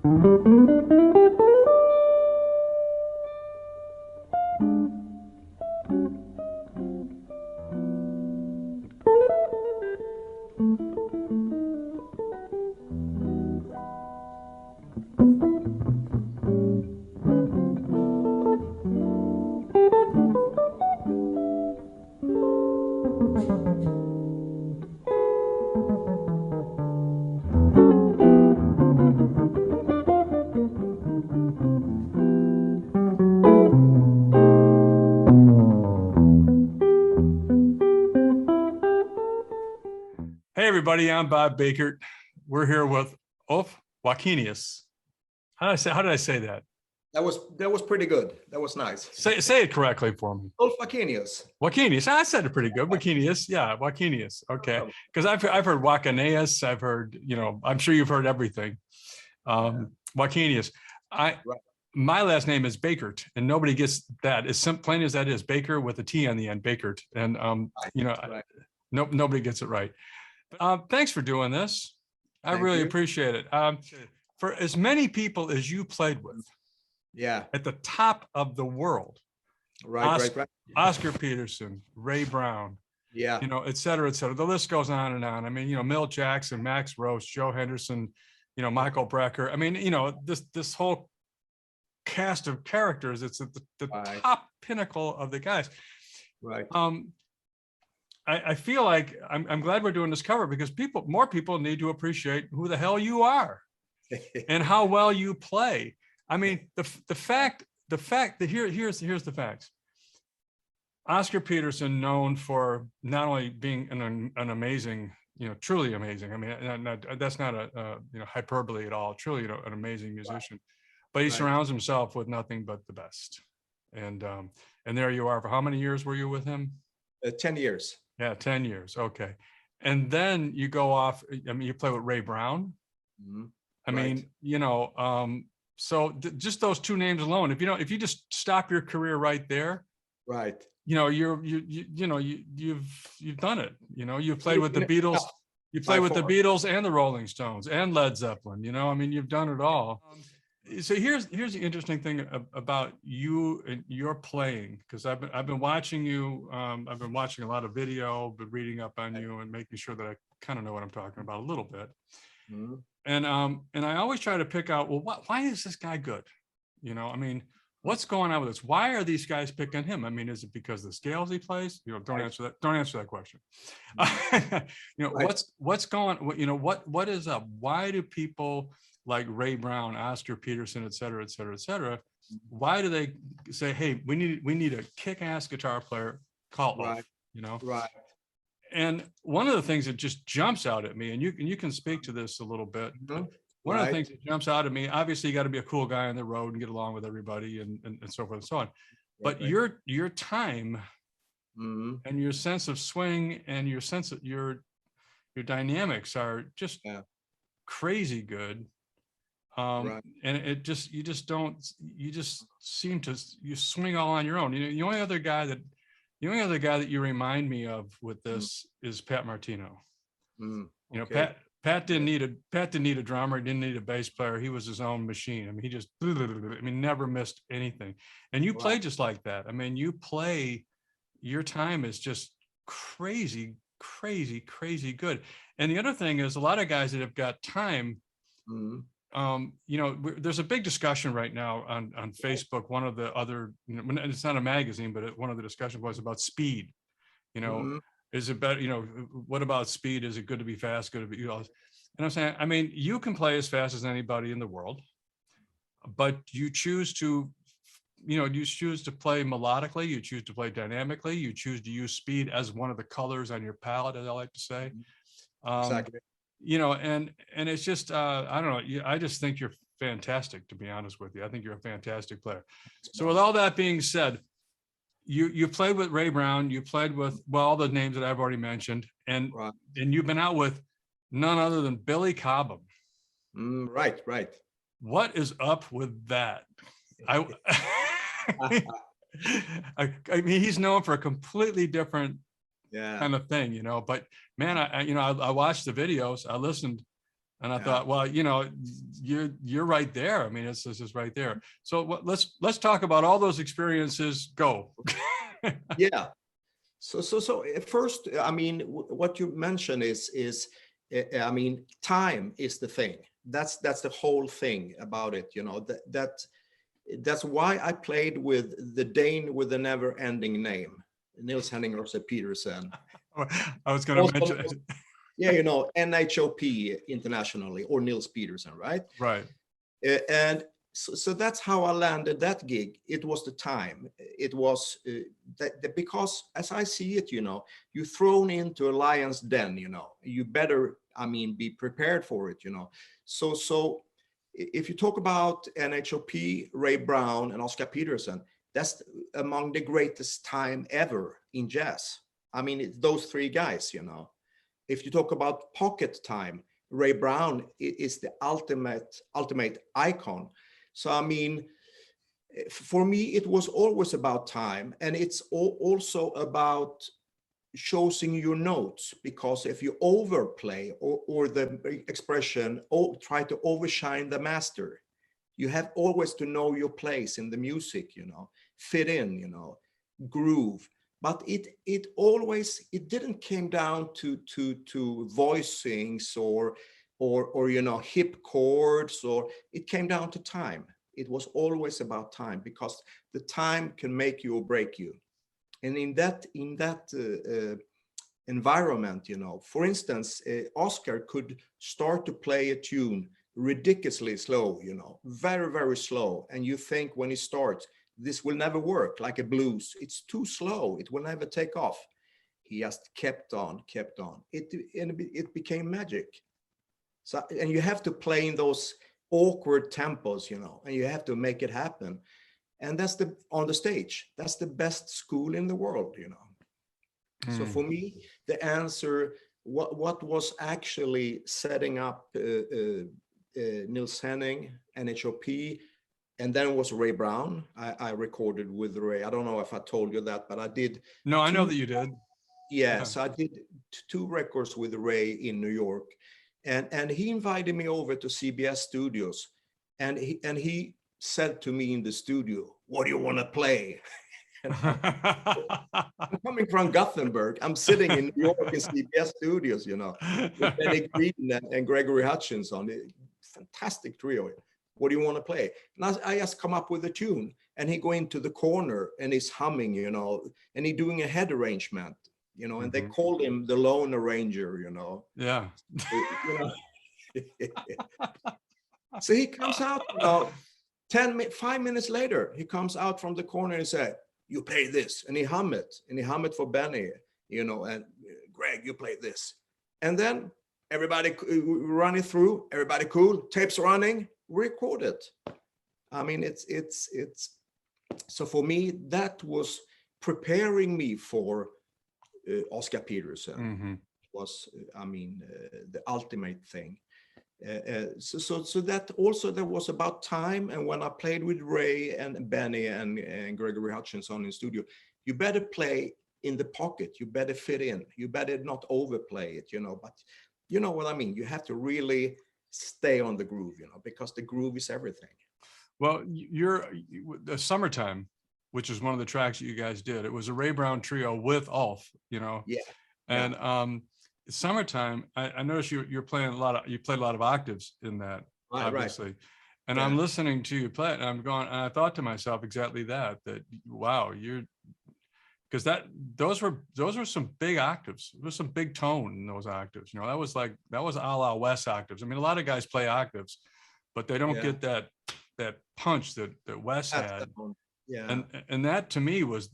Hey everybody, I'm Bob Bakert. We're here with Ulf Wakenius. How did I say that? That was pretty good. That was nice. Say it correctly for me. Ulf Wakenius. Wakenius. I said it pretty good. Wakenius. Yeah, Wakenius. Okay. Because I've heard Wakenius. I've heard, I'm sure you've heard everything. Wakenius. My last name is Bakert, and nobody gets that. As plain as that is, Baker with a T on the end, Bakert. And nobody gets it right. Thanks for doing this. I really appreciate it. For as many people as you played with, at the top of the world, right. Oscar Peterson, Ray Brown, et cetera, et cetera. The list goes on and on. I mean, Milt Jackson, Max Roach, Joe Henderson, Michael Brecker. I mean, this whole cast of characters. It's at the top pinnacle of the guys. Right. I feel like I'm glad we're doing this cover because more people need to appreciate who the hell you are and how well you play. I mean, the fact that here's the facts. Oscar Peterson, known for not only being an amazing, truly amazing. I mean, that's not a hyperbole at all. Truly, an amazing musician, but he surrounds himself with nothing but the best. And there you are. For how many years were you with him? 10 years. Yeah, 10 years. Okay. And then you go off, I mean, you play with Ray Brown. Mm-hmm. I mean, so just those two names alone, if you just stop your career right there, right. You've done it. You've played with the Beatles, you played with the Beatles and the Rolling Stones and Led Zeppelin, I mean, you've done it all. So here's the interesting thing about you and your playing, because I've been watching you. I've been watching a lot of video, been reading up on you, and making sure that I kind of know what I'm talking about a little bit. Mm-hmm. And I always try to pick out, well, why is this guy good? I mean, what's going on with this? Why are these guys picking him? I mean, is it because of the scales he plays? Don't answer that. Don't answer that question. What's going? What is up? Why do people like Ray Brown, Oscar Peterson, et cetera, et cetera, et cetera? Why do they say, hey, we need a kick-ass guitar player, call Ulf, Right. And one of the things that just jumps out at me, and you can speak to this a little bit, but one of the things that jumps out at me, obviously you got to be a cool guy on the road and get along with everybody and so forth and so on. But your time and your sense of swing and your sense of your dynamics are just crazy good. And you just seem to swing all on your own. The only other guy that you remind me of with this is Pat Martino. Pat didn't need a drummer, didn't need a bass player. He was his own machine. I mean, he just never missed anything. And you play just like that. I mean, your time is just crazy, crazy, crazy good. And the other thing is, a lot of guys that have got time, there's a big discussion right now on Facebook. One of the other, it's not a magazine, but one of the discussion was about speed. Is it better? What about speed? Is it good to be fast? Good to be, and I'm saying, I mean, you can play as fast as anybody in the world, but you choose to, play melodically. You choose to play dynamically. You choose to use speed as one of the colors on your palette, as I like to say. Exactly. And it's just, I don't know. I just think you're fantastic, to be honest with you. I think you're a fantastic player. So with all that being said, you played with Ray Brown, you played with, all the names that I've already mentioned, and you've been out with none other than Billy Cobham. Right. What is up with that? I mean, he's known for a completely different kind of thing, but man, I watched the videos, I listened And I thought, well, you know, you're right there. I mean, it's just right there. So let's talk about all those experiences. Go. Yeah. So at first, I mean, what you mentioned is, I mean, time is the thing. That's the whole thing about it. You know, that's why I played with the Dane with the never-ending name, Nils Henning Oscar Peterson. I was going to mention. Yeah, you know, NHOP internationally, or Nils Peterson, right? Right. And so that's how I landed that gig. It was the time. It was because as I see it, you know, you're thrown into a lion's den, you know, you better, I mean, be prepared for it, you know. So if you talk about NHOP, Ray Brown and Oscar Peterson, that's among the greatest time ever in jazz. I mean, it's those three guys, you know. If you talk about pocket time, Ray Brown is the ultimate icon. So, I mean, for me, it was always about time, and it's also about choosing your notes, because if you overplay or the expression, try to overshine the master, you have always to know your place in the music, you know, fit in, you know, groove. But it didn't came down to voicings or you know, hip chords, or it came down to time. It was always about time, because the time can make you or break you. And in that environment, you know, for instance, Oscar could start to play a tune ridiculously slow, you know, very, very slow. And you think when he starts, this will never work, like a blues. It's too slow. It will never take off. He just kept on. It became magic. So, and you have to play in those awkward tempos, you know, and you have to make it happen. And that's on the stage, that's the best school in the world, you know. So for me, the answer, what was actually setting up Nils Henning, NHOP, and then it was Ray Brown. I recorded with Ray. I don't know if I told you that, but I did. No, I know that you did. Yeah, so I did 2 records with Ray in New York, and he invited me over to CBS Studios, and he said to me in the studio, "What do you want to play?" I'm coming from Gothenburg. I'm sitting in New York in CBS Studios, you know, with Benny Green and Gregory Hutchinson. Fantastic trio. What do you want to play? And I just come up with a tune, and he go into the corner and he's humming, you know, and he doing a head arrangement, you know, and they called him the lone arranger, you know. Yeah. You know. So he comes out, you know, 5 minutes later, he comes out from the corner and said, "You play this," and he hum it for Benny, you know, and Greg, you play this. And then everybody running through, everybody cool, tapes running, record it. I mean, it's so for me, that was preparing me for Oscar Peterson. Was, I mean, the ultimate thing. So that also, there was about time. And when I played with Ray and Benny and Gregory Hutchinson in studio, you better play in the pocket, you better fit in, you better not overplay it, you know. But you know what I mean, you have to really stay on the groove, you know, because the groove is everything. Well, the Summertime, which is one of the tracks that you guys did, it was a Ray Brown trio with Ulf, you know. Yeah. And Summertime, I noticed you played a lot of octaves in that, obviously. Right. And I'm listening to you play it, and I'm going, and I thought to myself exactly that wow, because those were some big octaves. There was some big tone in those octaves. You know, that was a la Wes octaves. I mean, a lot of guys play octaves, but they don't get that punch that Wes had. Yeah. And that to me was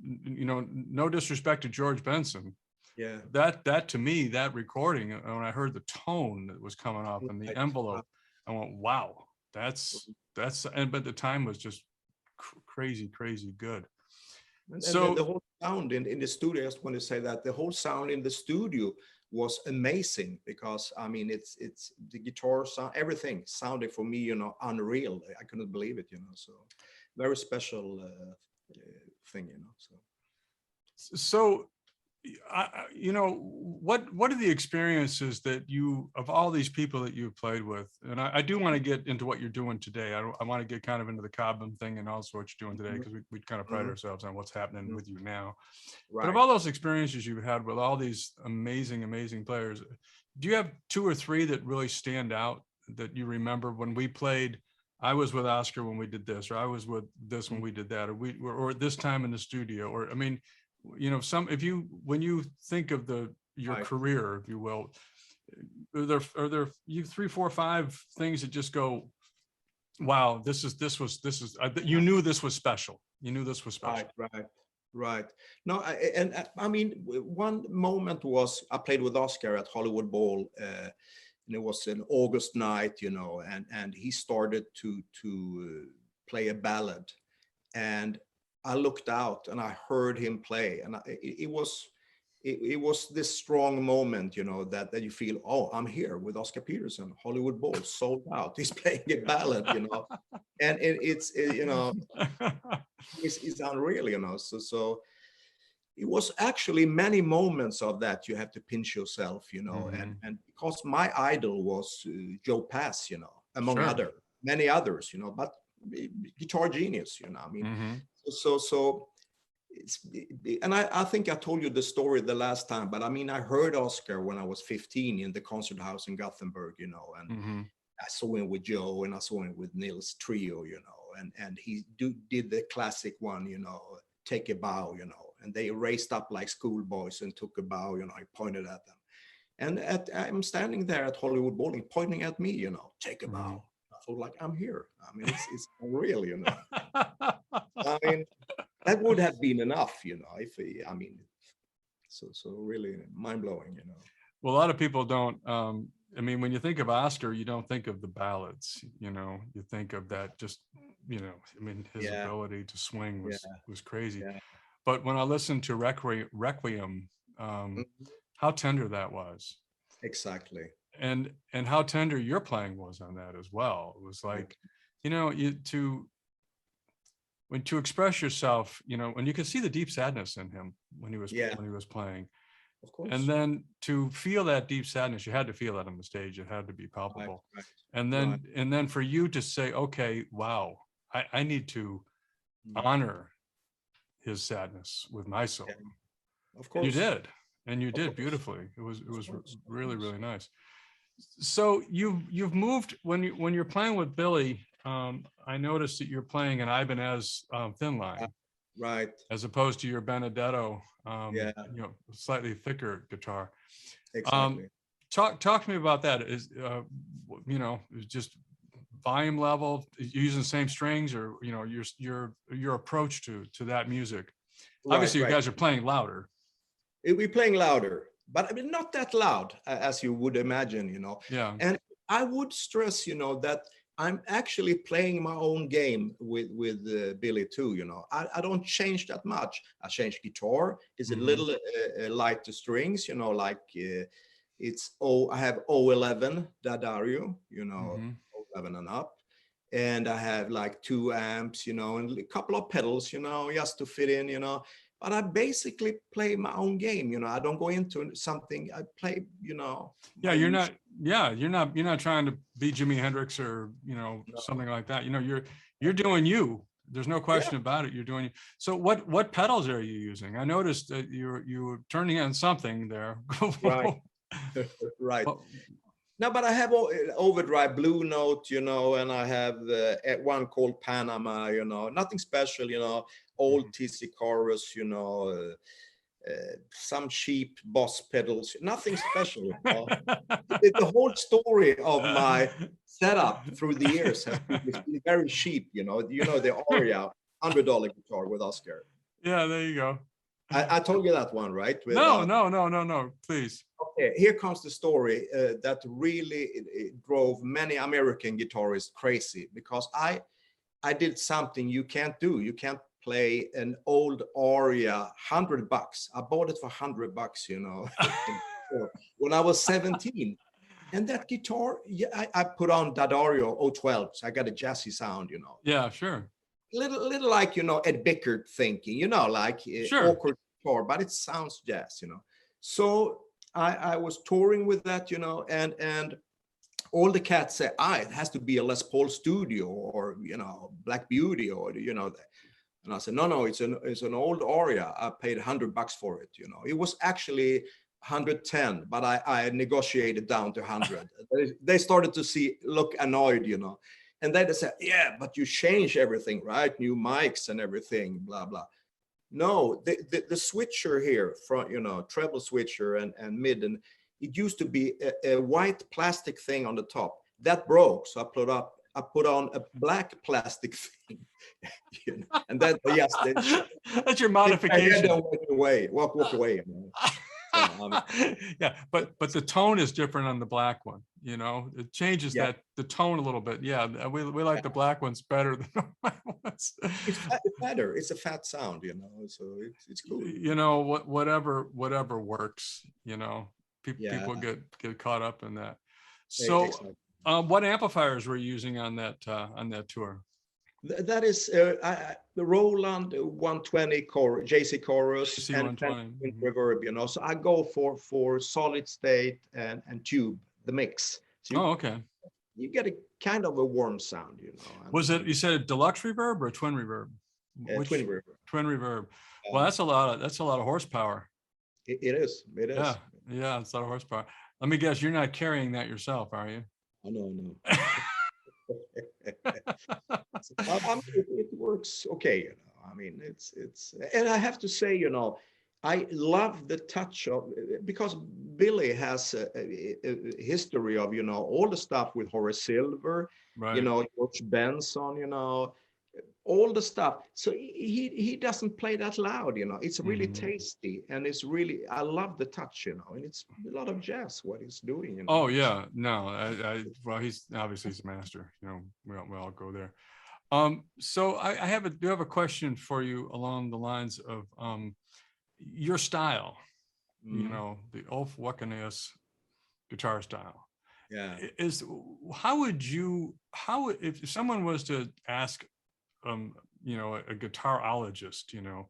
you know, no disrespect to George Benson. Yeah. That to me, that recording, when I heard the tone that was coming off in the envelope, I went, wow, but the time was just crazy good. And so the whole sound in the studio, I just want to say that the whole sound in the studio was amazing, because I mean, it's the guitar sound, everything sounded for me, you know, unreal. I couldn't believe it, you know. So very special thing, you know. So you know, what are the experiences that you, of all these people that you've played with, and I do want to get into what you're doing today. I want to get kind of into the Cobham thing and also what you're doing today, because we kind of pride ourselves on what's happening with you now. But of all those experiences you've had with all these amazing players, do you have two or three that really stand out that you remember? When we played, I was with Oscar when we did this, or I was with this when we did that, or this time in the studio, or I mean, you know, when you think of your career, if you will, are there you 3, 4, 5 things that just go, wow, this is you knew this was special. You knew this was special. Right. No, I mean, one moment was I played with Oscar at Hollywood Bowl, and it was an August night, you know, and he started to play a ballad, and I looked out and I heard him play, and it was this strong moment, you know, that you feel, oh, I'm here with Oscar Peterson, Hollywood Bowl, sold out. He's playing a ballad, you know, and it's you know, it's unreal, you know. So it was actually many moments of that you have to pinch yourself, you know, and because my idol was Joe Pass, you know, among many others, you know, but guitar genius, you know, I mean, so it's, and I think I told you the story the last time, but I mean, I heard Oscar when I was 15 in the concert house in Gothenburg, you know, and I saw him with Joe and I saw him with Nils Trio, you know, and he did the classic one, you know, Take a Bow, you know, and they raised up like schoolboys and took a bow, you know, I pointed at them. And I'm standing there at Hollywood Bowling pointing at me, you know, take a bow. I thought, like, I'm here. I mean, it's unreal, you know. I mean, that would have been enough, you know, if I mean, so really mind-blowing, you know. Well, a lot of people don't, I mean, when you think of Oscar, you don't think of the ballads, you know, you think of that just, you know, I mean, his ability to swing was crazy. But when I listened to Requiem, how tender that was. Exactly. And how tender your playing was on that as well. It was like, you know, to express yourself, you know, and you could see the deep sadness in him when he was playing. Of course. And then to feel that deep sadness, you had to feel that on the stage. It had to be palpable. Right. And then for you to say, okay, wow, I need to honor his sadness with my song. Yeah. Of course. You did beautifully. It was really nice. So you've moved when you're playing with Billy. I noticed that you're playing an Ibanez thin line, right, as opposed to your Benedetto, you know, slightly thicker guitar. Exactly. Talk to me about that. Is you know, just volume level, using the same strings, or you know, your approach to that music. Obviously, you guys are playing louder. We're playing louder, but I mean, not that loud as you would imagine, you know. Yeah. And I would stress, you know, that I'm actually playing my own game with Billy too, you know. I don't change that much. I change guitar. It's a little lighter strings, you know, like I have 011 D'Addario, you know, 011 and up. And I have like 2 amps, you know, and a couple of pedals, you know, just to fit in, you know. But I basically play my own game, you know. I don't go into something. I play, you know. Yeah, you're not trying to be Jimi Hendrix or, you know, something like that. You know, you're doing you. There's no question about it. You're doing you. So what pedals are you using? I noticed that you were turning on something there. Right. Right. No, but I have overdrive, Blue Note, you know, and I have one called Panama, you know, nothing special, you know, old TC chorus, you know, some cheap Boss pedals, nothing special. You know? The whole story of my setup through the years has been very cheap, you know, the Aria $100 guitar with Oscar. Yeah, there you go. I told you that one, right? With, no, please. Okay, here comes the story that really drove many American guitarists crazy, because I did something you can't do. You can't play an old Aria $100. I bought it for $100, you know, when I was 17. And that guitar, I put on D'Addario 012, so I got a jazzy sound, you know. Yeah, sure. Little like, you know, Ed Bakert thinking, you know, like awkward guitar, but it sounds jazz, you know. So I was touring with that, you know, and all the cats say, it has to be a Les Paul Studio or, you know, Black Beauty or, you know, and I said, no, it's an old Aria. I paid $100 for it, you know. It was actually 110, but I negotiated down to 100. They started to look annoyed, you know. And then they said, yeah, but you change everything, right? New mics and everything, blah, blah. No, the switcher here, front, you know, treble switcher and mid, and it used to be a white plastic thing on the top. That broke, so I put on a black plastic thing. You know? And then, yes, that's your modification. Walk away. You know? Yeah, but the tone is different on the black one, you know. It changes the tone a little bit. Yeah, we like the black ones better than the white ones. It's better. It's a fat sound, you know, so it's cool. You know, whatever works, you know. People get caught up in that. So exactly. What amplifiers were you using on that tour? That is the Roland 120 JC chorus and reverb, you know. So I go for solid state and tube, the mix. So okay. You get a kind of a warm sound, you know. Was it, you said a deluxe reverb or a twin reverb? Twin reverb. Twin reverb. Well, that's a lot of horsepower. It is. Yeah, it's a lot of horsepower. Let me guess, you're not carrying that yourself, are you? Oh, no. It works okay, you know. I mean, it's and I have to say, you know, I love the touch of, because Billy has a history of, you know, all the stuff with Horace Silver, right. You know, George Benson, you know, all the stuff. So he doesn't play that loud, you know. It's really tasty, and it's really, I love the touch, you know, and it's a lot of jazz what he's doing, you know. Oh yeah, no, well, he's obviously a master, you know. We all go there. So I do have a question for you along the lines of your style, you know, the Ulf Wakenius guitar style. Yeah. How if someone was to ask you know, a guitarologist, you know,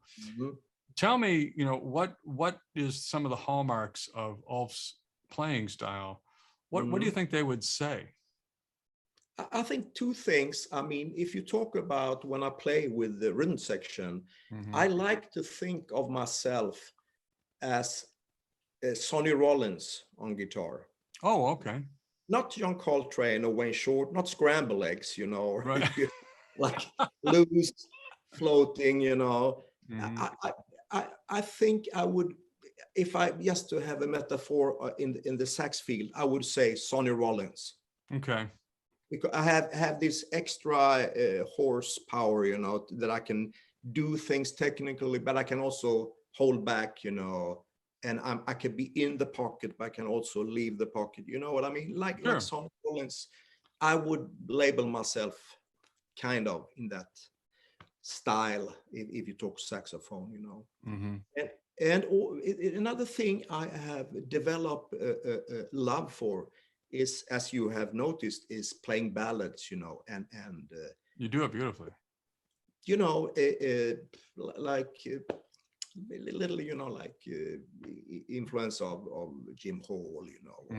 tell me, you know, what is some of the hallmarks of Ulf's playing style? What do you think they would say? I think two things. I mean, if you talk about when I play with the rhythm section, I like to think of myself as Sonny Rollins on guitar. Oh, okay. Not John Coltrane or Wayne Short, not scramble eggs, you know, right. Like loose, floating, you know. I think I would, if I just to have a metaphor in the sax field, I would say Sonny Rollins. Okay. Because I have this extra horsepower, you know, that I can do things technically, but I can also hold back, you know, and I can be in the pocket, but I can also leave the pocket. You know what I mean? Like Sonny Rollins, I would label myself kind of in that style if you talk saxophone, you know. And another thing I have developed a love for is, as you have noticed, is playing ballads, you know, and you do it beautifully, you know, like a little, you know, like influence of Jim Hall, you know, or,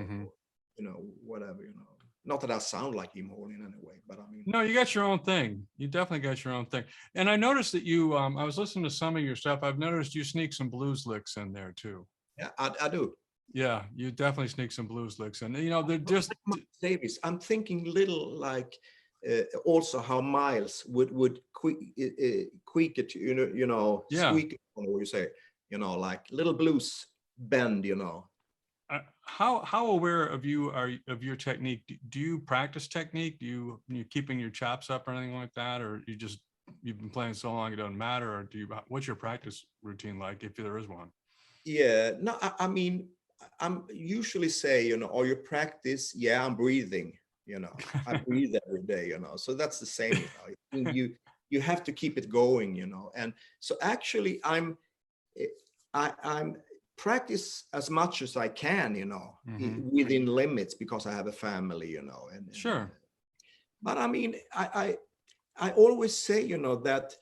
you know, whatever, you know. Not that I sound like him Hall in any way, but I mean. No, you got your own thing. You definitely got your own thing. And I noticed that you, I was listening to some of your stuff. I've noticed you sneak some blues licks in there too. Yeah, I do. Yeah, you definitely sneak some blues licks in. You know, they're just. Davis, I'm thinking little like also how Miles would tweak it, you know, squeak it, what you say, you know, like little blues bend, you know. How aware of you are of your technique? Do you practice technique? Do you keeping your chops up or anything like that, or you've been playing so long it doesn't matter, or what's your practice routine like, if there is one? Yeah, no, I mean, I'm usually say, you know, or you practice, yeah, I'm breathing, you know, I breathe every day, you know, so that's the same, you know, you have to keep it going, you know, and so actually I'm practice as much as I can, you know, within limits, because I have a family, you know, and sure. But I mean, I always say, you know, that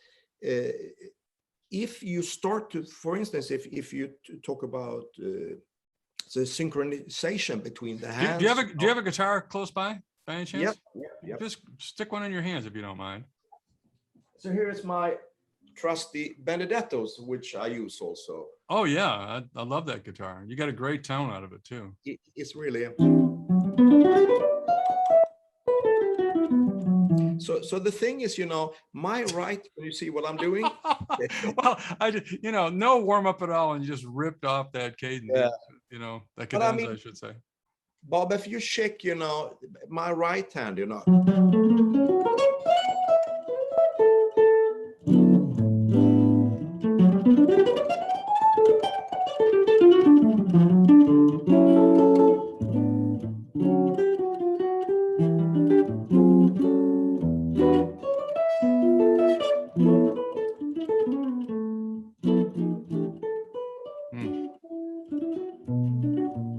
if you start to, for instance, if you talk about the synchronization between the hands. Do you have a guitar close by any chance? Yep. Just stick one in your hands if you don't mind. So here is my trusty Benedettos, which I use also. Oh yeah, I love that guitar. You got a great tone out of it too. It's really. So the thing is, my right, you see what I'm doing? Well, no warm up at all, and you just ripped off that cadence. Yeah. That cadence, I should say. Bob, if you check, my right hand,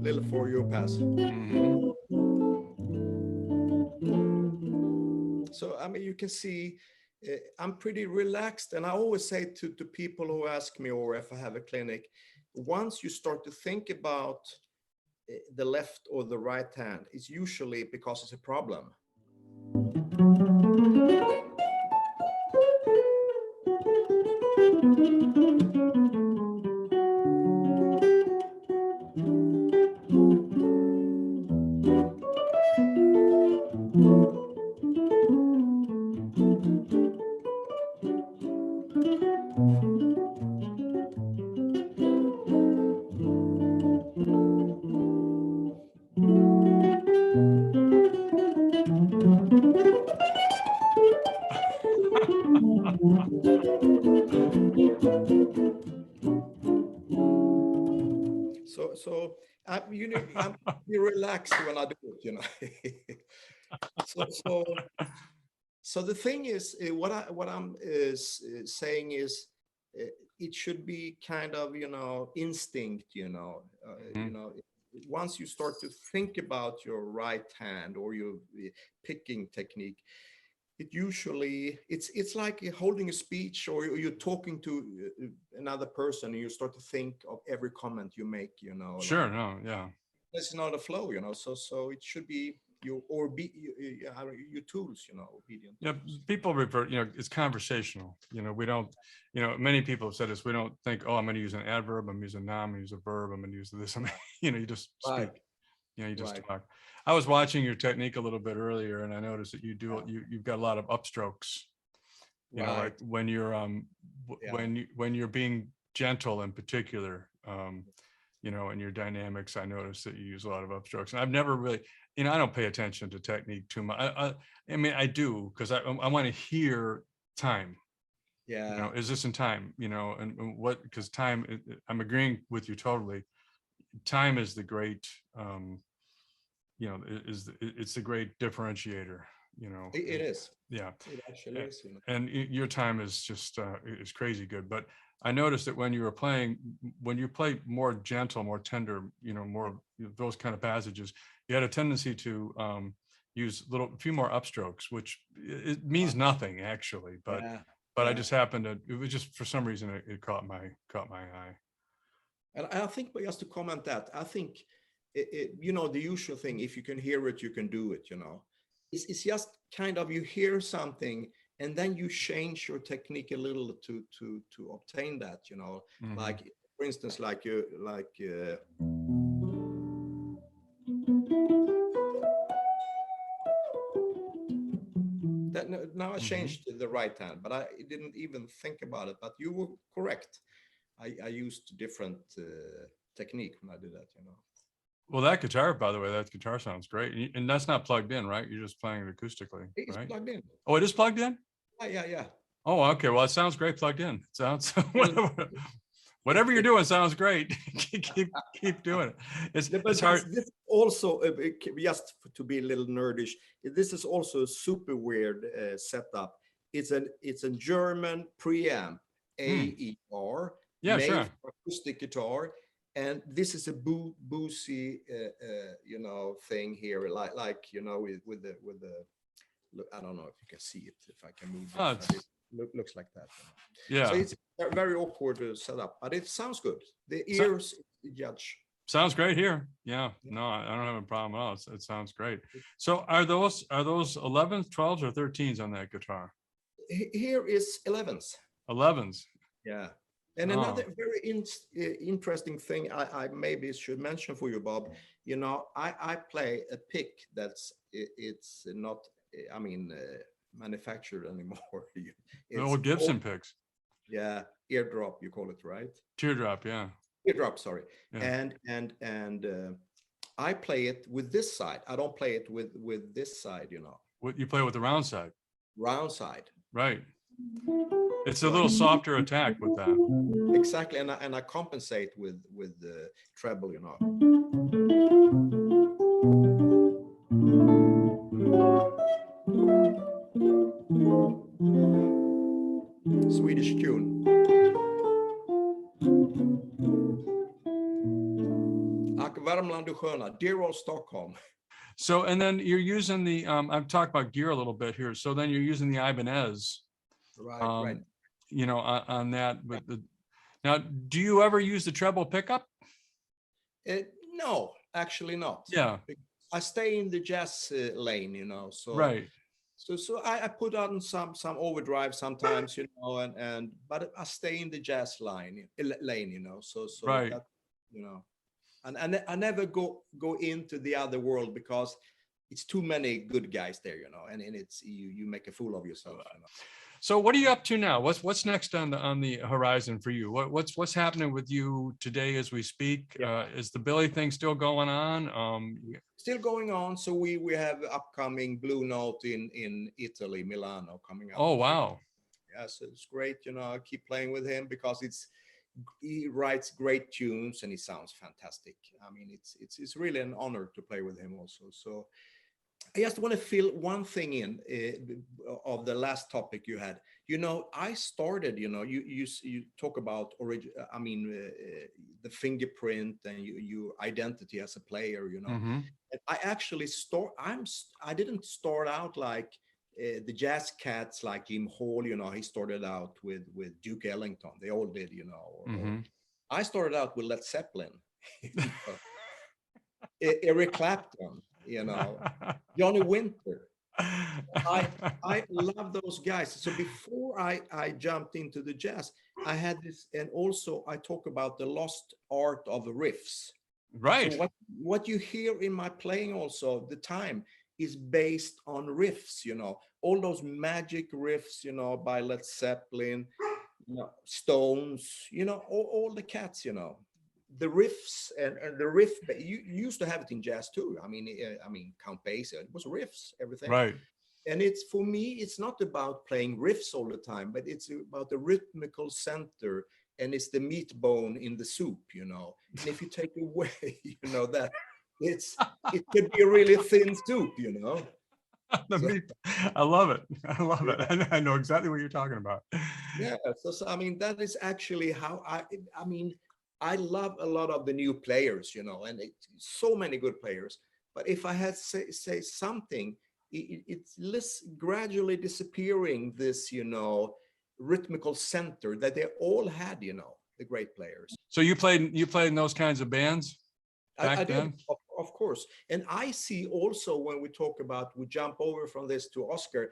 little for you pass. So, you can see I'm pretty relaxed, and I always say to people who ask me, or if I have a clinic, once you start to think about the left or the right hand, it's usually because it's a problem. So I'm be relaxed when I do it, So the thing is, what I'm saying is, it should be kind of instinct, once you start to think about your right hand or your picking technique, it's like holding a speech, or you're talking to another person, and you start to think of every comment you make, Sure. like, No. Yeah. it's not a flow, so it should be your tools, obedient. Yeah, people refer, it's conversational. We don't, many people have said this. We don't think, oh, I'm going to use an adverb, I'm using a noun, I'm going to use a verb, I'm going to use this. You just speak. You just talk. I was watching your technique a little bit earlier, and I noticed that you've got a lot of upstrokes. Like when you're when you're being gentle in particular, in your dynamics, I noticed that you use a lot of upstrokes. And I've never really, I don't pay attention to technique too much. I mean, I do, because I want to hear time. Yeah. Is this in time? And what? Because time, I'm agreeing with you totally. Time is the great, it's the great differentiator. It is. Yeah. It actually is. And your time is just is crazy good. But I noticed that when you play more gentle, more tender, more those kind of passages, you had a tendency to use a few more upstrokes, which it means nothing actually, but I just happened to, it was just for some reason it caught my eye. And I think, just to comment that, I think the usual thing, if you can hear it, you can do it. It's just kind of, you hear something and then you change your technique a little to obtain that, like, for instance, like that. Now I changed to the right hand, but I didn't even think about it. But you were correct. I used different technique when I did that, Well, that guitar, by the way, that guitar sounds great. And that's not plugged in, right? You're just playing it acoustically, It's right? plugged in. Oh, it is plugged in? Yeah. Oh, okay. Well, it sounds great plugged in. It sounds whatever you're doing sounds great. keep doing it. It's hard. This also, just to be a little nerdish, this is also a super weird setup. It's a German preamp, AER, Yeah, made sure. for acoustic guitar. And this is a boozy, thing here, like with the. Look, I don't know if you can see it. If I can move it. looks like that. Yeah. So it's a very awkward to set up, but it sounds good. The So- ears judge. Sounds great here. Yeah. No, I don't have a problem at all. It sounds great. So are those 11s, 12s, or 13s on that guitar? Here is 11s. 11s. Yeah. And Oh. another very interesting thing I maybe should mention for you, Bob, you know, I play a pick it's not, I mean, manufactured anymore. The old Gibson picks. Yeah, eardrop, you call it, right? Teardrop, yeah. Eardrop, sorry. Yeah. And I play it with this side. I don't play it with this side, you know. What you play with the round side? Round side. Right. It's a little softer attack with that. Exactly, and I compensate with the treble, you know. Swedish tune. Ack Värmland du sköna, dear old Stockholm. So, and then you're using the, I've talked about gear a little bit here. So then you're using the Ibanez, Right, right. you know, on that. But now, do you ever use the treble pickup? No, actually not. Yeah. I stay in the jazz lane, you know. So Right. So I put on some overdrive sometimes, you know, but I stay in the jazz lane, you know. So Right. that, you know, and I never go into the other world because it's too many good guys there, you know, and it's you make a fool of yourself. You know? So what are you up to now? What's next on the horizon for you? What's happening with you today as we speak? Yeah. Is the Billy thing still going on? Still going on. So we have upcoming Blue Note in Italy, Milano, coming up. Oh wow. Yes, it's great. You know, I keep playing with him because he writes great tunes and he sounds fantastic. I mean, it's really an honor to play with him also. So I just want to fill one thing in of the last topic you had. You know, I started, you know, you talk about the fingerprint and your identity as a player, you know. Mm-hmm. And I actually I didn't start out like the jazz cats like Jim Hall, you know, he started out with Duke Ellington. They all did, you know. Mm-hmm. I started out with Led Zeppelin, you know, Eric Clapton, you know, Johnny Winter. I love those guys. So before I jumped into the jazz, I had this, and also I talk about the lost art of the riffs. Right. So what you hear in my playing also, the time is based on riffs, you know, all those magic riffs, you know, by Led Zeppelin, you know, Stones, you know, all the cats, you know, the riffs and the riff. You used to have it in jazz too. I mean, Count Basie, it was riffs, everything. Right. And for me, it's not about playing riffs all the time, but it's about the rhythmical center, and it's the meat bone in the soup, you know. And if you take away, you know, that it could be a really thin soup, you know. I love it. I love it. I know exactly what you're talking about. Yeah. So I mean, that is actually how I mean, I love a lot of the new players, you know, and so many good players. But if I had to say something, it's gradually disappearing, this, you know, rhythmical center that they all had, you know, the great players. So you played in those kinds of bands back I then? did, of course. And I see also when we talk about, we jump over from this to Oscar,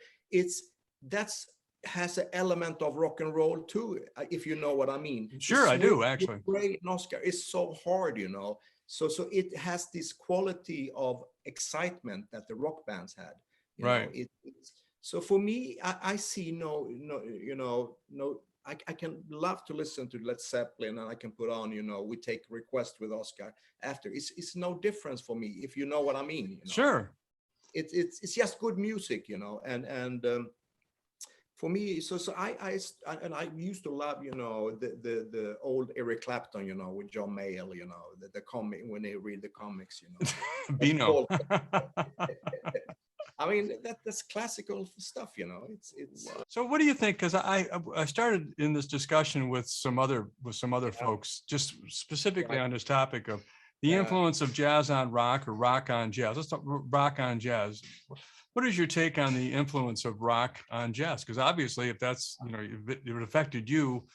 has an element of rock and roll too, if you know what I mean. Sure, I do actually. Great, and Oscar is so hard, you know. So it has this quality of excitement that the rock bands had. Right. So for me, I see no, you know, no. I can love to listen to Led Zeppelin, and I can put on, you know, we take request with Oscar after. It's no difference for me, if you know what I mean. You know? Sure. It's just good music, you know, and for me, so I used to love, you know, the old Eric Clapton, you know, with John Mayall, you know, the comic, when they read the comics, you know. Bino. I mean, that's classical stuff, you know. It's. So what do you think? Because I started in this discussion with some other folks, just specifically on this topic of the influence of jazz on rock or rock on jazz. Let's talk rock on jazz. What is your take on the influence of rock on jazz? Because obviously, if that's, you know, if it affected you,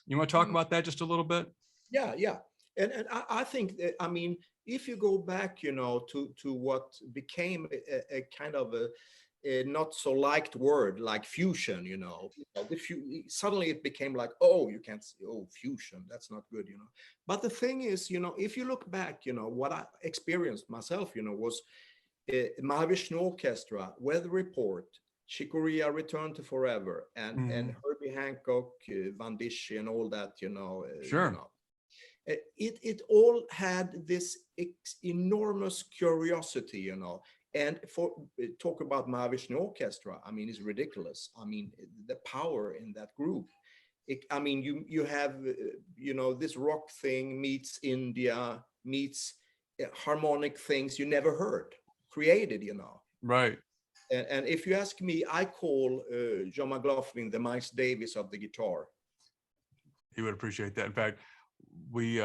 you want to talk about that just a little bit? Yeah. And I think that, I mean, if you go back, you know, to what became a kind of a not so liked word like fusion, you know, suddenly it became like, oh, you can't say, oh, fusion, that's not good, you know. But the thing is, you know, if you look back, you know, what I experienced myself, you know, was Mahavishnu Orchestra, Weather Report, Chick Corea, Return to Forever, and Herbie Hancock, Van Dichy, and all that, you know. Sure. You know. It all had this enormous curiosity, you know. And for talk about Mahavishnu Orchestra, I mean, it's ridiculous. I mean, the power in that group. I mean, you have, you know, this rock thing meets India, meets harmonic things you never heard created, you know. Right. And if you ask me, I call John McLaughlin the Miles Davis of the guitar. He would appreciate that. In fact, we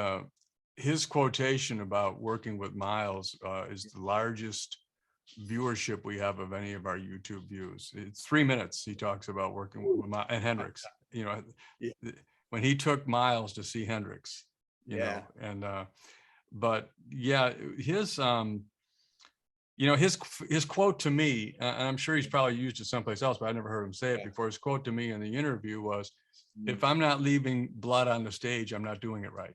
his quotation about working with Miles is the largest viewership we have of any of our YouTube views. It's 3 minutes. He talks about working with Miles and Hendrix. You know, when he took Miles to see Hendrix. You know, and but yeah, his you know, his quote to me, and I'm sure he's probably used it someplace else, but I never heard him say it before. His quote to me in the interview was, "If I'm not leaving blood on the stage, I'm not doing it right."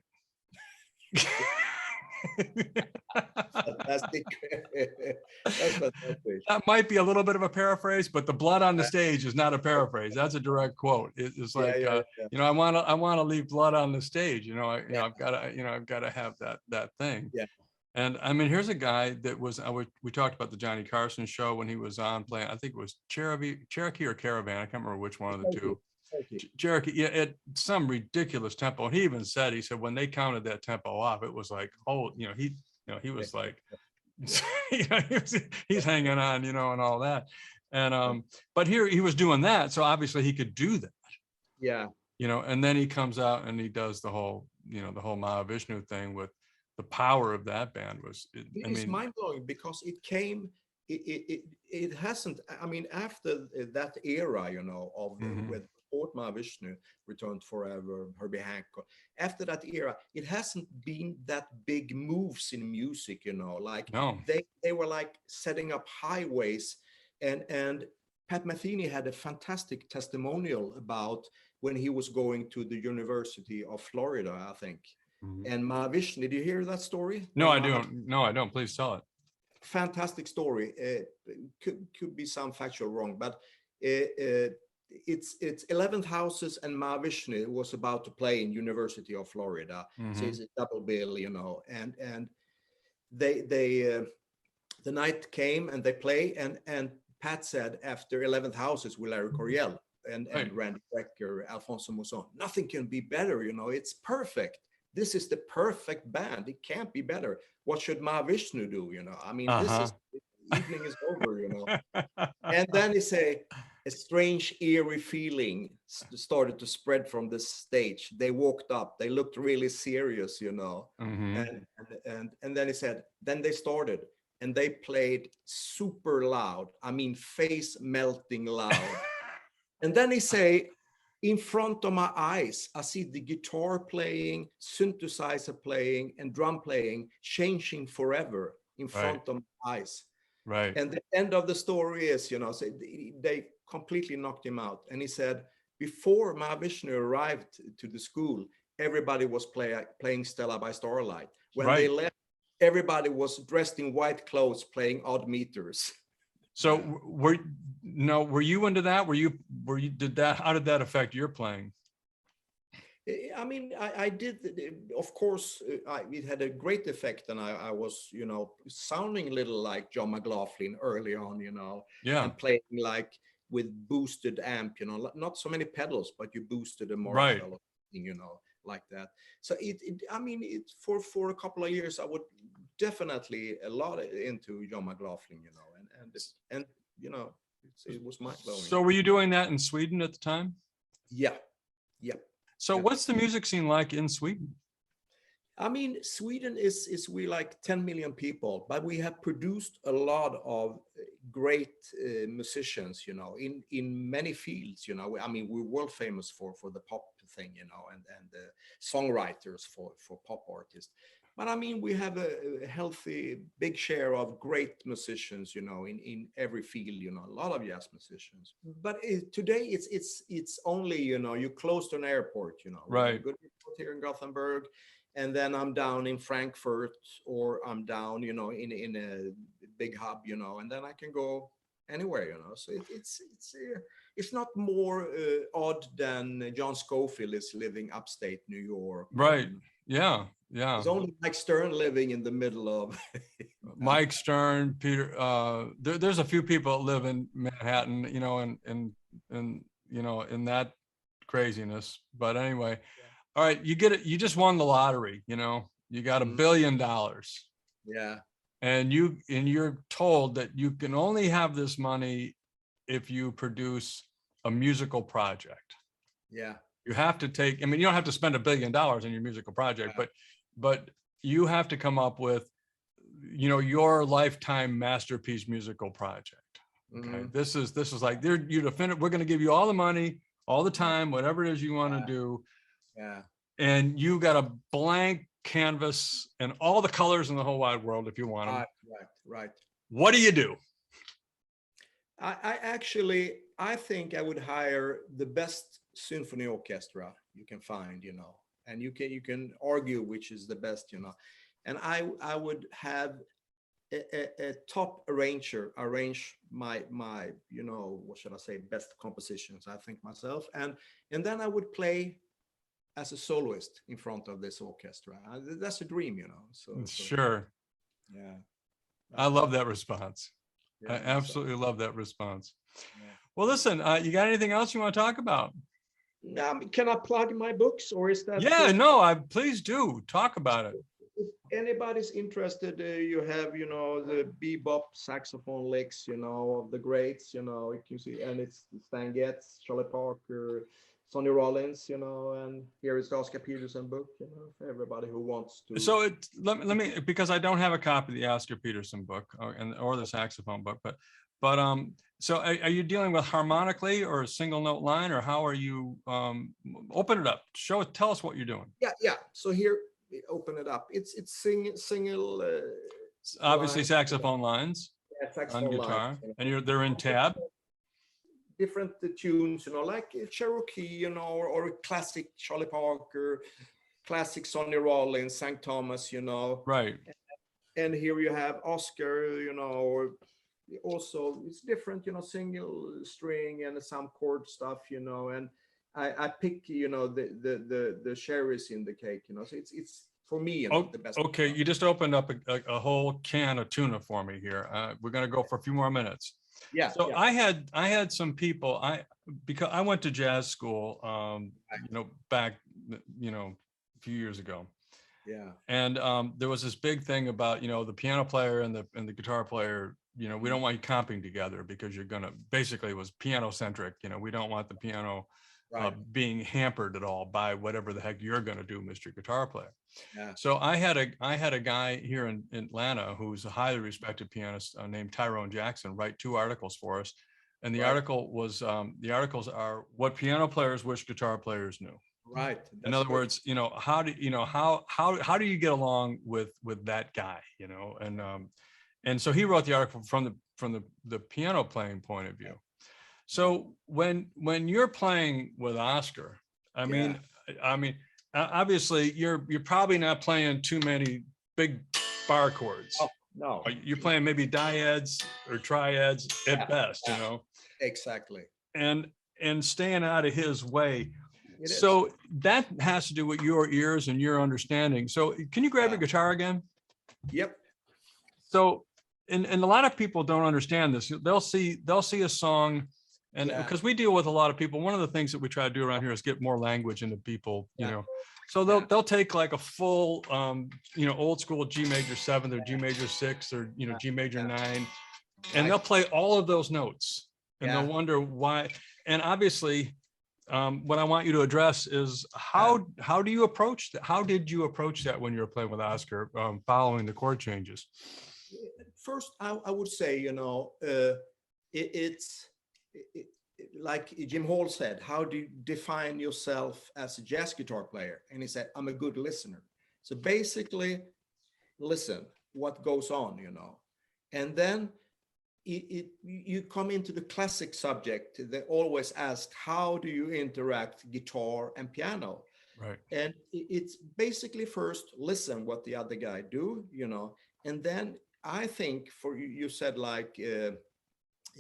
Fantastic. That's fantastic. That might be a little bit of a paraphrase, but the blood on the stage is not a paraphrase. That's a direct quote. It's like, you know, I want to leave blood on the stage. You know, I've got to have that thing. Yeah. And I mean, here's a guy that was, we talked about the Johnny Carson show when he was on playing, I think it was Cherokee or Caravan. I can't remember which one of the two. Cherokee, yeah, at some ridiculous tempo. And he even said, when they counted that tempo off, it was like, oh, you know, he was like, you know, he's hanging on, you know, and all that. And but here he was doing that, so obviously he could do that. Yeah. You know, and then he comes out and he does the whole, you know, the whole Mahavishnu thing with the power of that band was. It's mind blowing because it came. It hasn't. I mean, after that era, you know, of with Fort Mahavishnu, Returned Forever, Herbie Hancock. After that era, it hasn't been that big moves in music, you know. Like they were like setting up highways, and Pat Metheny had a fantastic testimonial about when he was going to the University of Florida, I think. And Mahavishnu, did you hear that story? No, I don't. No, I don't. Please tell it. Fantastic story. Could be some factual wrong, but it's 11th Houses and Mahavishnu was about to play in University of Florida. So it's a double bill, you know, and they the night came and they play, and Pat said after 11th Houses with Larry Coryell and Randy Brecker, Alfonso Mousson, nothing can be better, you know, it's perfect. This is the perfect band. It can't be better. What should Mahavishnu do? You know, I mean, this is the evening is over, you know. And then it's a strange, eerie feeling started to spread from the stage. They walked up. They looked really serious, you know. And then he said, then they started, and they played super loud. I mean, face melting loud. And then he say, in front of my eyes, I see the guitar playing, synthesizer playing, and drum playing changing forever in front of my eyes. Right. And the end of the story is, you know, so they completely knocked him out. And he said, before Mahavishnu arrived to the school, everybody was playing Stella by Starlight. When they left, everybody was dressed in white clothes playing odd meters. So were you into that? How did that affect your playing? I mean, I did, of course, it had a great effect, and I was, you know, sounding a little like John McLaughlin early on, you know, and playing like with boosted amp, you know, not so many pedals, but you boosted a Marshall, you know, like that. So I mean, for a couple of years, I would definitely a lot into John McLaughlin, you know, and you know, it was mind blowing. So were you doing that in Sweden at the time? Yeah. So what's the music scene like in Sweden? I mean, Sweden is we like 10 million people, but we have produced a lot of great musicians, you know, in many fields, you know. I mean, we're world famous for the pop thing, you know, and songwriters for pop artists. But I mean, we have a healthy, big share of great musicians, you know, in every field, you know, a lot of jazz musicians. But today it's only, you know, you close to an airport, you know, Right. good airport here in Gothenburg, and then I'm down in Frankfurt, or I'm down, you know, in a big hub, you know, and then I can go anywhere, you know. So it's not more odd than John Scofield is living upstate New York. Right. Yeah. Yeah. There's only Mike Stern living in the middle of Mike Stern, Peter. There's a few people that live in Manhattan, you know, and you know, in that craziness. But anyway, all right, you get it. You just won the lottery. You know, you got $1 billion. Yeah. And you're told that you can only have this money if you produce a musical project. Yeah. You have to take. I mean, you don't have to spend $1 billion on your musical project, but you have to come up with, you know, your lifetime masterpiece musical project. Okay, this is like you define it. We're going to give you all the money, all the time, whatever it is you want to do. Yeah. And you got a blank canvas and all the colors in the whole wide world if you want them. Right. What do you do? I think I would hire the best symphony orchestra you can find, you know, and you can argue which is the best, you know, and I would have a top arranger arrange my you know, what should I say, best compositions, I think, myself, and then I would play as a soloist in front of this orchestra. That's a dream, you know. So Sure. Yeah. I love that response. Yeah, I absolutely love that response. Yeah. Well, listen, you got anything else you want to talk about? Can I plug my books, or is that? Yeah, no, please do talk about it. If anybody's interested, you have, you know, the bebop saxophone licks, you know, of the greats, you know, you can see, and it's Stan Getz, Charlie Parker, Sonny Rollins, you know, and here is the Oscar Peterson book, you know, for everybody who wants to. So let me, because I don't have a copy of the Oscar Peterson book or the saxophone book, but so are you dealing with harmonically or a single note line, or how are you? Open it up, tell us what you're doing. Yeah. So here, open it up. It's single. Obviously, saxophone lines. Yeah, saxophone on guitar, lines, you know. and they're in tab. Different tunes, you know, like Cherokee, you know, or a classic Charlie Parker, classic Sonny Rollins, St. Thomas, you know. Right. And here you have Oscar, you know, or also it's different, you know, single string and some chord stuff, you know. And I pick, you know, the cherries in the cake, you know. So it's for me, you know, the best. Okay, you just opened up a whole can of tuna for me here. We're gonna go for a few more minutes. Yeah. So yeah. I had some people, because I went to jazz school, you know, back, you know, a few years ago. Yeah. And there was this big thing about, you know, the piano player and the guitar player, you know, we don't want you comping together because you're gonna, basically it was piano centric, you know, we don't want the piano being hampered at all by whatever the heck you're gonna do, Mr. Guitar Player. Yeah. So I had a guy here in Atlanta who's a highly respected pianist named Tyrone Jackson write 2 articles for us, and the article was the articles are what piano players wish guitar players knew. Right. In other words, you know, how do you get along with that guy, you know, and so he wrote the article from the piano playing point of view. So when you're playing with Oscar, I mean, obviously you're probably not playing too many big bar chords. Oh, no. You're playing maybe dyads or triads at best, you know. Exactly. And staying out of his way. So that has to do with your ears and your understanding. So can you grab your guitar again? Yep. So and a lot of people don't understand this. They'll see a song. And because we deal with a lot of people, one of the things that we try to do around here is get more language into people, you know. So they'll take like a full, you know, old school G major 7th or G major 6th or, you know, G major 9, and they'll play all of those notes, and they'll wonder why. And obviously, what I want you to address is how do you approach that? How did you approach that when you were playing with Oscar, following the chord changes? First, I would say, it's like Jim Hall said, how do you define yourself as a jazz guitar player? And he said, I'm a good listener. So basically, listen what goes on, and then you come into the classic subject. They always ask, how do you interact guitar and piano? Right. And it's basically first listen what the other guy do, and then I think for you said like a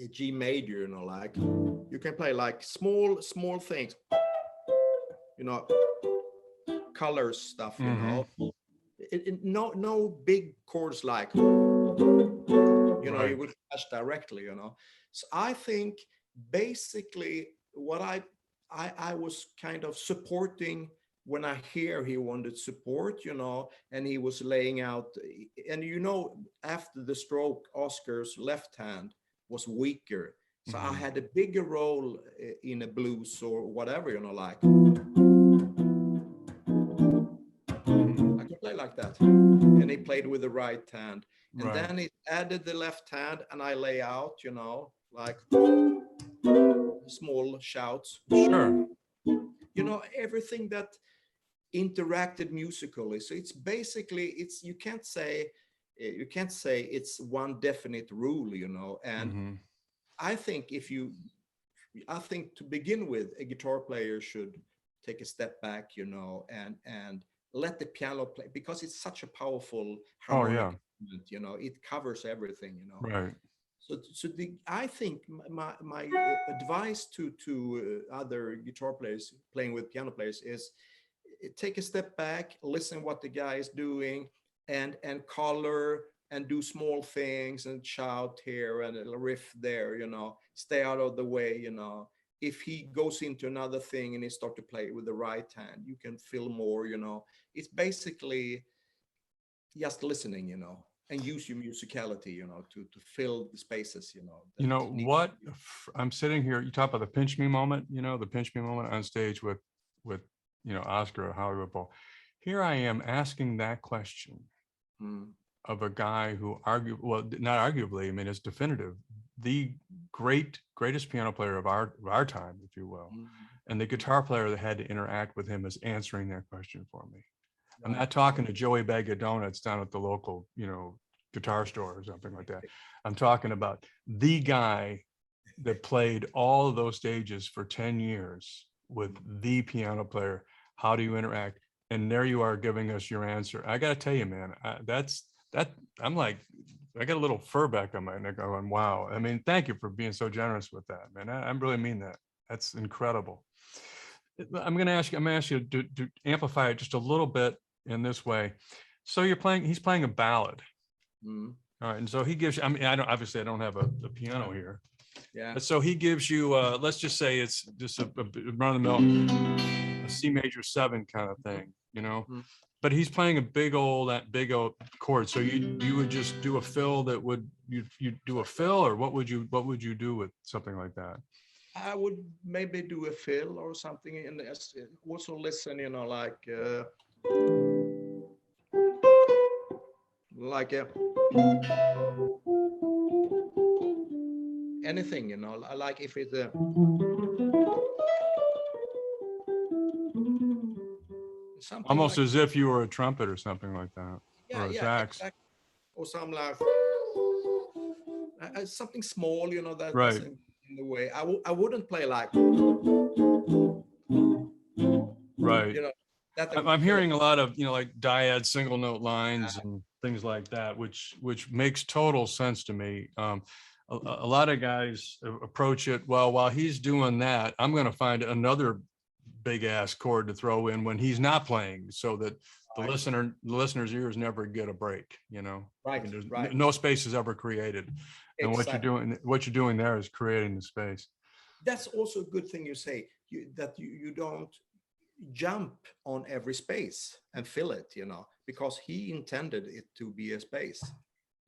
G major, like you can play like small things, color stuff, no big chords like, right. you would touch directly, So I think basically what I was kind of supporting when I hear he wanted support, and he was laying out, and after the stroke, Oscar's left hand was weaker. So I had a bigger role in a blues or whatever, like. I could play like that. And he played with the right hand. And then he added the left hand, and I lay out, like small shouts. Sure. Everything that interacted musically. So it's basically, you can't say it's one definite rule, and I think to begin with, a guitar player should take a step back, and let the piano play, because it's such a powerful harmonic instrument, it covers everything, Right. So I think my advice to other guitar players playing with piano players is take a step back, listen what the guy is doing, and color and do small things and shout here and a riff there, stay out of the way, If he goes into another thing and he start to play with the right hand, you can feel more, It's basically just listening, and use your musicality, to fill the spaces, what I'm sitting here, you talk about the pinch me moment, the pinch me moment on stage with Oscar or Hollywood Bowl. Here I am asking that question of a guy who not arguably, I mean, it's definitive, the greatest piano player of our time, if you will. And the guitar player that had to interact with him is answering that question for me. I'm not talking to Joey Bag of Donuts down at the local, guitar store or something like that. I'm talking about the guy that played all of those stages for 10 years with the piano player. How do you interact? And there you are giving us your answer. I got to tell you, man, I'm like, I got a little fur back on my neck going, wow. I mean, thank you for being so generous with that, man. I really mean that. That's incredible. I'm going to ask you to amplify it just a little bit in this way. So he's playing a ballad. All right. And so he gives you, I mean, I don't have a piano here. Yeah. But so he gives you, let's just say it's just a run of the mill, a C major 7 kind of thing, but he's playing a big old chord. So you would just do a fill that you do a fill, or what would you do with something like that? I would maybe do a fill or something, and also listen, like anything, like if it's a something almost like, as if you were a trumpet or something like that, or a sax, exactly. Or some like something small, that right. doesn't in the way. I wouldn't play like, right. I'm hearing a lot of like dyad single note lines and things like that, which makes total sense to me. A lot of guys approach it, well, while he's doing that, I'm going to find another big ass chord to throw in when he's not playing, so that the listener's ears never get a break. Right. I mean, right. No space is ever created, and Exactly. what you're doing there is creating the space. That's also a good thing you say, that you don't jump on every space and fill it, because he intended it to be a space.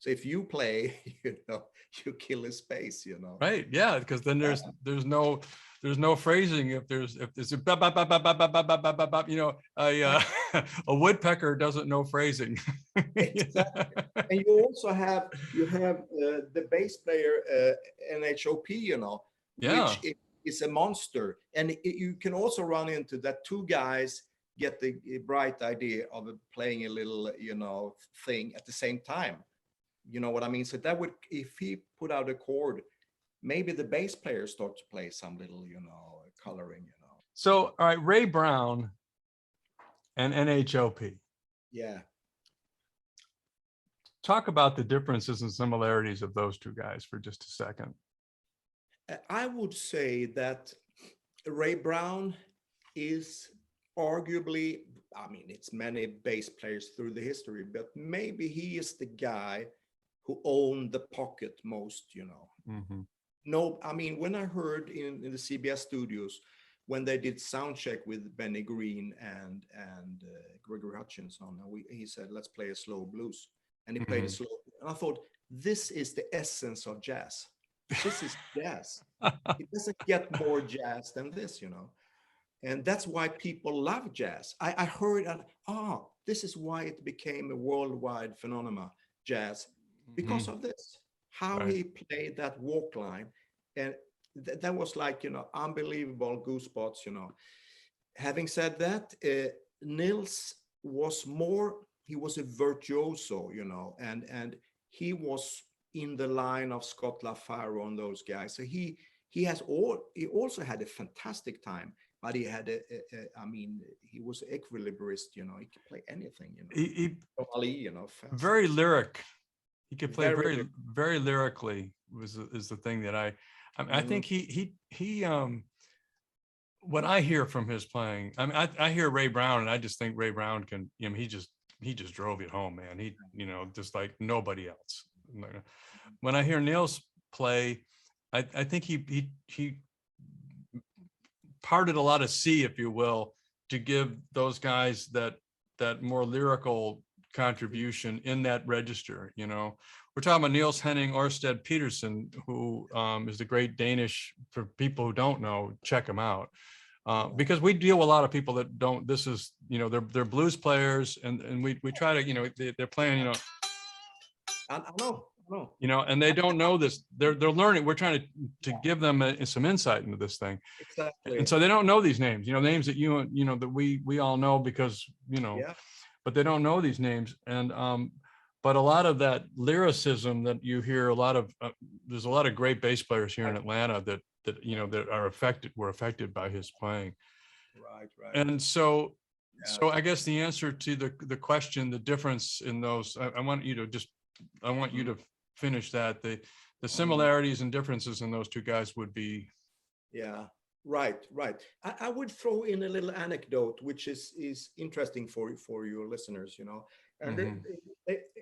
So if you play, you kill his space, Right. Yeah. Because then there's no phrasing. If there's a bop, bop, bop, bop, bop, bop, bop, bop, bop, bop, a woodpecker doesn't know phrasing. Exactly. And you also have the bass player NHOP, Yeah. which is a monster. And you can also run into that two guys get the bright idea of playing a little, thing at the same time. You know what I mean? So that would, if he put out a chord, maybe the bass player starts to play some little, coloring, So, all right, Ray Brown and NHOP. Yeah. Talk about the differences and similarities of those two guys for just a second. I would say that Ray Brown is arguably, I mean, it's many bass players through the history, but maybe he is the guy who owned the pocket most, Mm-hmm. No, I mean, when I heard in the CBS studios, when they did sound check with Benny Green and Gregory Hutchinson, he said, let's play a slow blues. And he played a slow, and I thought, this is the essence of jazz. This is jazz. It doesn't get more jazz than this, And that's why people love jazz. I heard, this is why it became a worldwide phenomenon, jazz, because of this. How he played that walk line. And that was like, unbelievable goosebumps, Having said that, Nils was he was a virtuoso, and he was in the line of Scott LaFaro and those guys. So he also had a fantastic time, but he had he was an equilibrist, he could play anything, He Ali, very lyric. He could play very lyrically is the thing that I think he what I hear from his playing, I mean, I hear Ray Brown and I just think Ray Brown can, he just drove it home, man. He, just like nobody else. When I hear Nils play, I think he parted a lot of sea, if you will, to give those guys that more lyrical contribution in that register. We're talking about Niels Henning Ørsted Peterson, who is the great Danish. For people who don't know, check him out, because we deal with a lot of people that don't. This is, they're blues players, and we try to, they're playing, I know. And they don't know this. They're learning. We're trying to give them some insight into this thing. Exactly. And so they don't know these names, names that that we all know because, Yeah. but they don't know these names. And but a lot of that lyricism that you hear, there's a lot of great bass players here in Atlanta that were affected by his playing. Right. And so I guess the answer to the question, the difference in those, I want you to finish that. The similarities and differences in those two guys would be. Yeah. Right. I would throw in a little anecdote, which is interesting for your listeners, and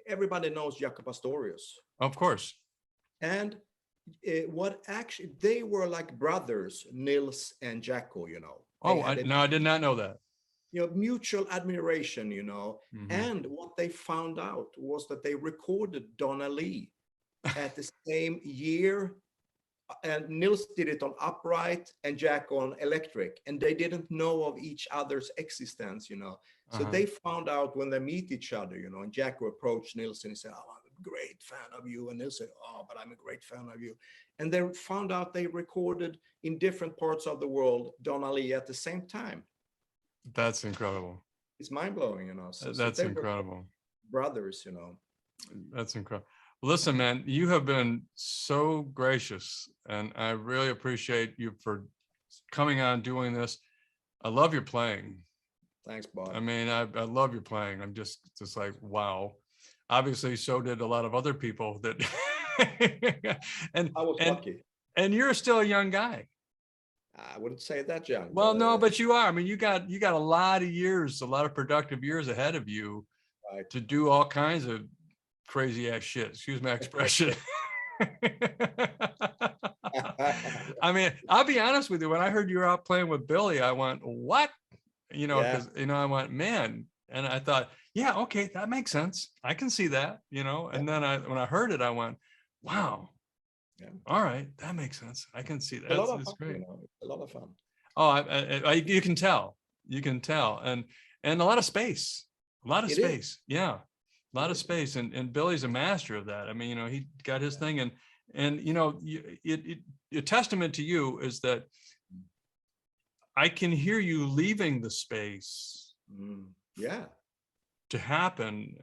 everybody knows Jaco Pastorius. Of course. And what actually, they were like brothers, Nils and Jaco, Oh, I did not know that. Mutual admiration, and what they found out was that they recorded Donna Lee at the same year. And Nils did it on upright and Jack on electric, and they didn't know of each other's existence, So they found out when they meet each other, and Jack approached Nils and he said, "Oh, I'm a great fan of you." And Nils said, "Oh, but I'm a great fan of you." And they found out they recorded in different parts of the world Donna Lee at the same time. That's incredible. It's mind-blowing, So that's incredible. Brothers, That's incredible. Listen, man, you have been so gracious, and I really appreciate you for coming on, doing this. I love your playing. Thanks, Bob. I mean, I love your playing. I'm just like, wow. Obviously, so did a lot of other people that. and I was lucky. And you're still a young guy. I wouldn't say that young. Well, no, but you are. I mean, you got a lot of years, a lot of productive years ahead of you, right, to do all kinds of crazy ass shit. Excuse my expression. I mean, I'll be honest with you. When I heard you were out playing with Billy, I went, "What?" Because I went, "Man," and I thought, yeah, okay, that makes sense. I can see that, you know. And then when I heard it, I went, wow. Yeah. All right, that makes sense. I can see that. A lot of It's fun, great. you know, a lot of fun. Oh, you can tell. You can tell. And a lot of space. A lot of It is. space. Yeah. A lot of space. And Billy's a master of that. I mean, you know, he got his thing, and you know, a testament to you is that I can hear you leaving the space Yeah. to happen,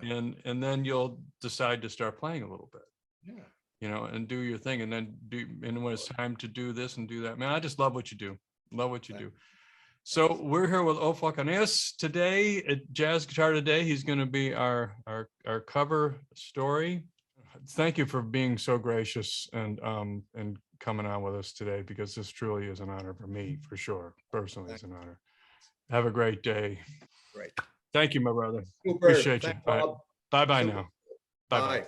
Yeah. and then you'll decide to start playing a little bit. Yeah. You know, and do your thing, and then and when it's time to do this and do that, man, I just love what you do. Love what you do. So we're here with Ulf Wakenius today at Jazz Guitar Today. He's going to be our cover story. Thank you for being so gracious and coming on with us today, because this truly is an honor for me, for sure. Personally, it's an honor. Have a great day. Great. Thank you, my brother. Super. Appreciate you. Thanks, Bob. Bye bye Super. now. Bye bye. Bye.